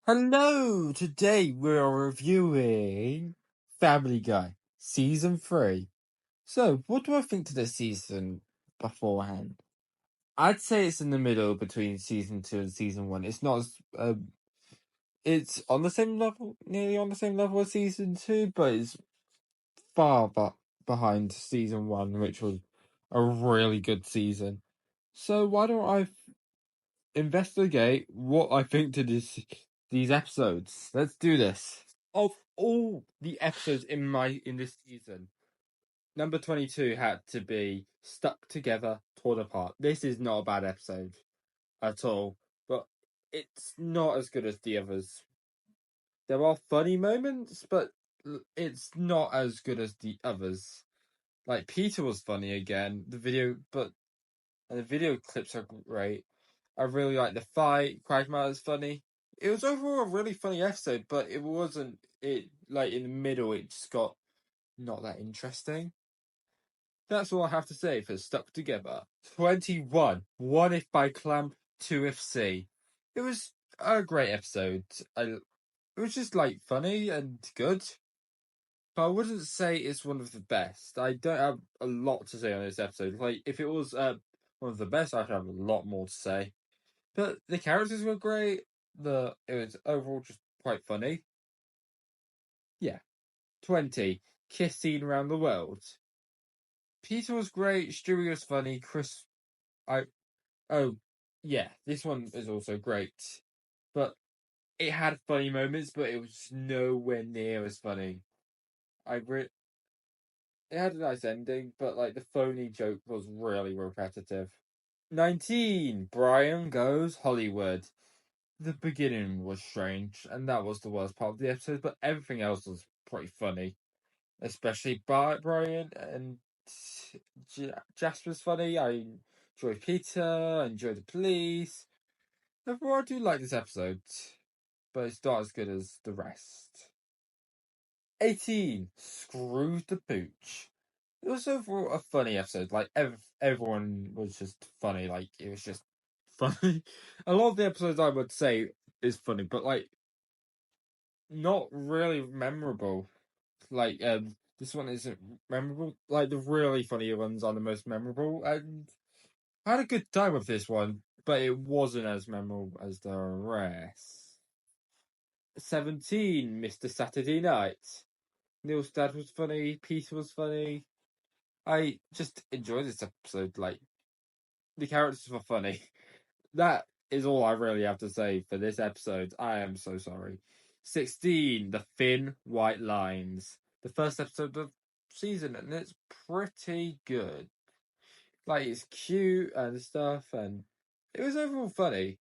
Hello! Today we're reviewing Family Guy, Season 3. So, what do I think to this season beforehand? I'd say it's in the middle between Season 2 and Season 1. It's not as, it's on the same level, nearly on the same level as Season 2, but it's far behind Season 1, which was a really good season. So, why don't I investigate what I think to these episodes? Let's do this. Of all the episodes in this season, number 22 had to be Stuck Together, Torn Apart. This is not a bad episode at all, but it's not as good as the others. There are funny moments, but it's not as good as the others. Like Peter was funny again. The video clips are great. I really like the fight. Quagmire's funny. It was overall a really funny episode, but it wasn't like in the middle. It just got not that interesting. That's all I have to say for Stuck Together. 21. One If by Clam, Two If C. It was a great episode. It was just like funny and good. But I wouldn't say it's one of the best. I don't have a lot to say on this episode. Like, if it was one of the best, I'd have a lot more to say. But the characters were great. It was overall just quite funny. Yeah. 20. Kiss Scene Around the World. Peter was great. Stewie was funny. Oh, yeah. This one is also great. But it had funny moments, but it was nowhere near as funny. It had a nice ending, but like the phony joke was really repetitive. 19. Brian Goes Hollywood. The beginning was strange, and that was the worst part of the episode, but everything else was pretty funny. Especially Brian and Jasper's funny. I enjoy Peter, I enjoy the police. Overall, I do like this episode, but it's not as good as the rest. 18. Screw the Pooch. It was overall a funny episode. Like, everyone was just funny. Like, it was just funny. A lot of the episodes I would say is funny, but like, not really memorable. Like, this one isn't memorable. Like, the really funny ones are the most memorable, and I had a good time with this one, but it wasn't as memorable as the rest. 17. Mr. Saturday Night. Neil's dad was funny. Peter was funny. I just enjoyed this episode. Like, the characters were funny. That is all I really have to say for this episode. I am so sorry. 16. The Thin White Lines. The first episode of season, and it's pretty good. Like, it's cute and stuff, and it was overall funny.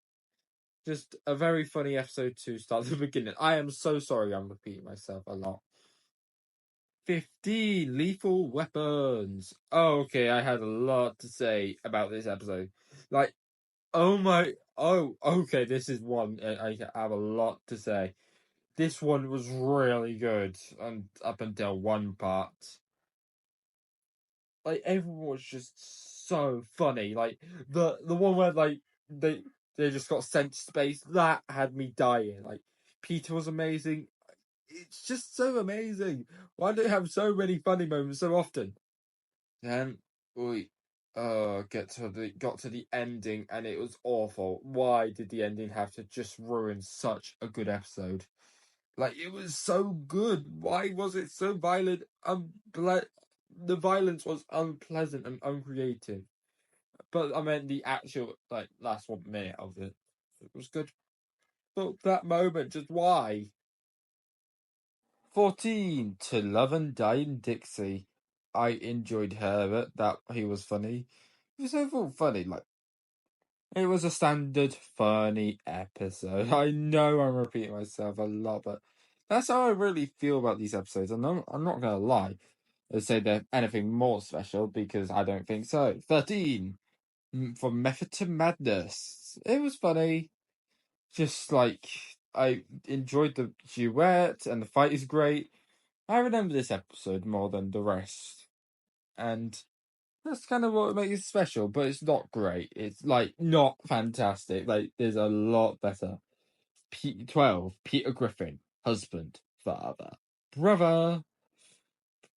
Just a very funny episode to start the beginning. I am so sorry I'm repeating myself a lot. 15. Lethal Weapons. Oh, okay, I had a lot to say about this episode. Like, okay, this is one I have a lot to say. This one was really good, and up until one part. Like, everyone was just so funny. Like, the one where, like, they just got sent to space, that had me dying. Like, Peter was amazing. It's just so amazing. Why do they have so many funny moments so often? Then we got to the ending, and it was awful. Why did the ending have to just ruin such a good episode? Like, it was so good. Why was it so violent? The violence was unpleasant and uncreative. But I meant the actual, like, last 1 minute of it. It was good. But that moment, just why? 14. To Love and Die in Dixie. I enjoyed Herbert. That he was funny. It was overall funny. Like, it was a standard funny episode. I know I'm repeating myself a lot, but that's how I really feel about these episodes. And I'm not gonna lie and say they're anything more special, because I don't think so. 13. From Method to Madness. It was funny. Just like, I enjoyed the duet, and the fight is great. I remember this episode more than the rest, and that's kind of what makes it special. But it's not great. It's like not fantastic. Like, there's a lot better. 12. Peter Griffin, husband, father, brother.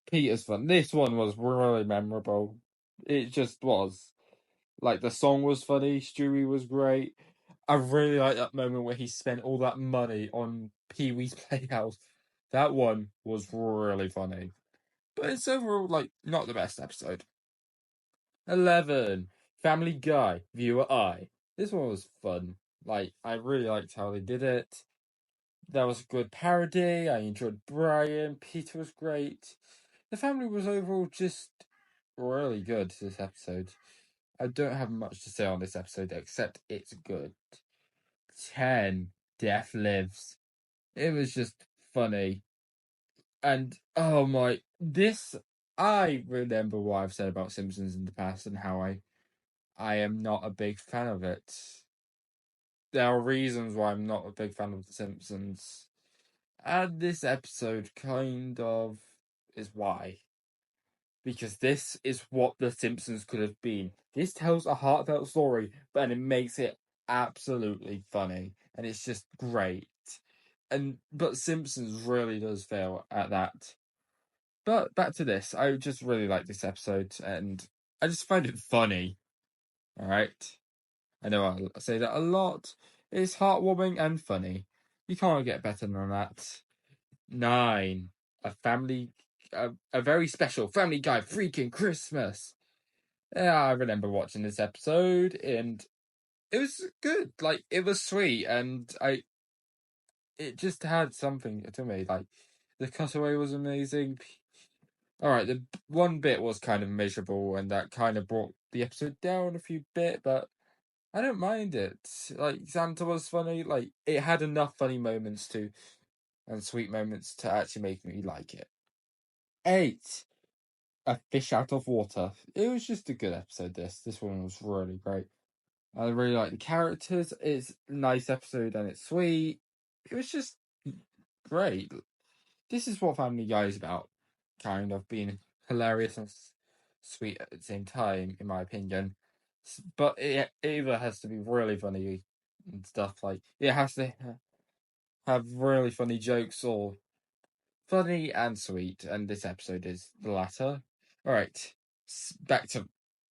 Peter's fun. This one was really memorable. It just was. Like, the song was funny, Stewie was great. I really like that moment where he spent all that money on Pee Wee's Playhouse. That one was really funny. But it's overall, like, not the best episode. 11. Family Guy, Viewer Eye. This one was fun. Like, I really liked how they did it. That was a good parody. I enjoyed Brian. Peter was great. The family was overall just really good this episode. I don't have much to say on this episode except it's good. 10. Death Lives. It was just funny. And oh my, I remember what I've said about Simpsons in the past and how I am not a big fan of it. There are reasons why I'm not a big fan of The Simpsons. And this episode kind of is why. Because this is what The Simpsons could have been. This tells a heartfelt story, but it makes it absolutely funny. And it's just great. But Simpsons really does fail at that. But back to this. I just really like this episode and I just find it funny. Alright? I know I say that a lot. It's heartwarming and funny. You can't get better than that. 9. A very special Family Guy freaking Christmas. Yeah, I remember watching this episode and it was good. Like, it was sweet and it just had something to me. Like, the cutaway was amazing. Alright, the one bit was kind of miserable and that kind of brought the episode down a few bit, but I don't mind it. Like, Santa was funny. Like, it had enough funny moments and sweet moments to actually make me like it. 8. A Fish Out of Water. It was just a good episode, this one was really great. I really like the characters. It's a nice episode and it's sweet. It was just great. This is what Family Guy is about. Kind of being hilarious and sweet at the same time, in my opinion. But it either has to be really funny and stuff. Like, it has to have really funny jokes or funny and sweet. And this episode is the latter. Alright, back to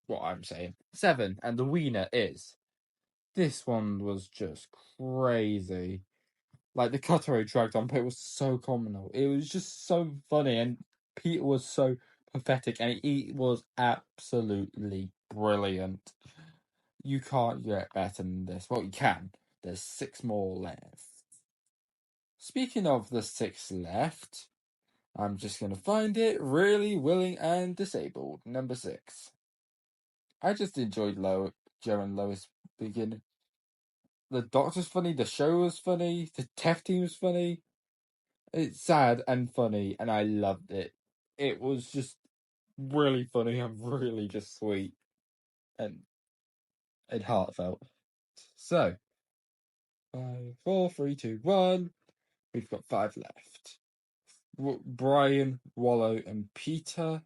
what I'm saying. 7, and the wiener is. This one was just crazy. Like, the cutaway dragged on, but it was so communal. It was just so funny, and Peter was so pathetic, and he was absolutely brilliant. You can't get better than this. Well, you can. There's 6 more left. Speaking of the 6 left, I'm just gonna find it. Really Willing and Disabled, number 6. I just enjoyed Joe and Lois beginning. The Doctor's funny, the show was funny, the Tef team was funny. It's sad and funny, and I loved it. It was just really funny and really just sweet and heartfelt. So, 5, 4, 3, 2, 1. We've got 5 left. Brian, Wallow, and Peter.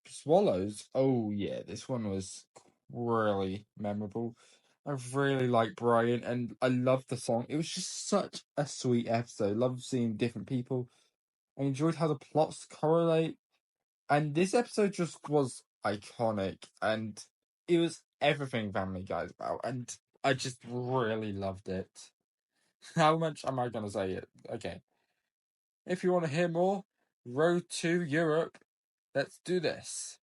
Swallows. Oh yeah, this one was really memorable. I really like Brian, and I love the song. It was just such a sweet episode. Love seeing different people. I enjoyed how the plots correlate, and this episode just was iconic, and it was everything Family Guy's about, and I just really loved it. How much am I gonna say it? Okay. If you want to hear more, Road to Europe, let's do this.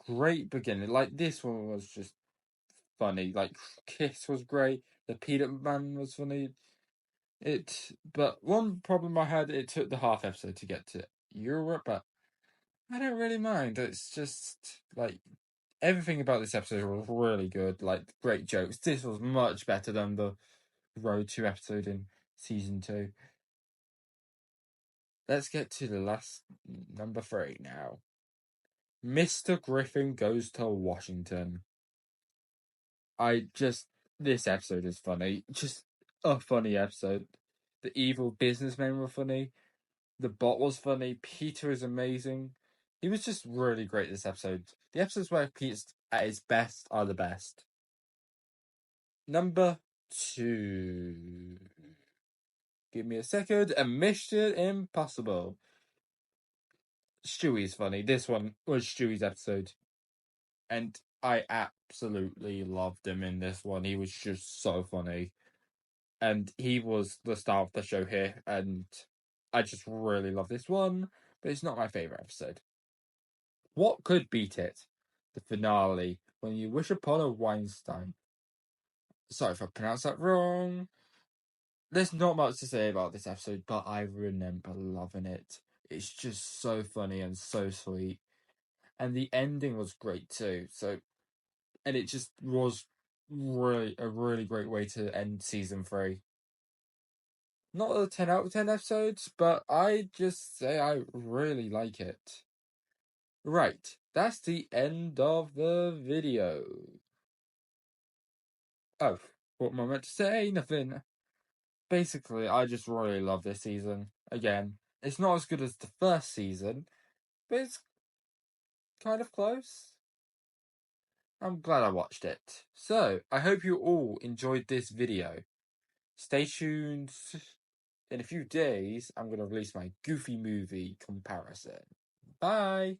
Great beginning. Like, this one was just funny. Like, Kiss was great. The Peanut Man was funny. But one problem I had, it took the half episode to get to Europe, but I don't really mind. It's just like everything about this episode was really good. Like, great jokes. This was much better than the Road to episode in season 2. Let's get to the last number 3 now. Mr. Griffin Goes to Washington. This episode is funny. Just a funny episode. The evil businessmen were funny. The bot was funny. Peter is amazing. He was just really great this episode. The episodes where Peter's at his best are the best. Number 2. Give me a second. And Mission Impossible. Stewie's funny. This one was Stewie's episode. And I absolutely loved him in this one. He was just so funny. And he was the star of the show here. And I just really love this one. But it's not my favourite episode. What could beat it? The finale. When you wish upon a Weinstein. Sorry if I pronounced that wrong. There's not much to say about this episode, but I remember loving it. It's just so funny and so sweet. And the ending was great too. And it just was really a really great way to end season 3. Not a 10 out of 10 episodes, but I just say I really like it. Right, that's the end of the video. Oh, what am I meant to say? Nothing. Basically, I just really love this season. Again, it's not as good as the first season, but it's kind of close. I'm glad I watched it. So, I hope you all enjoyed this video. Stay tuned. In a few days, I'm going to release my Goofy movie comparison. Bye!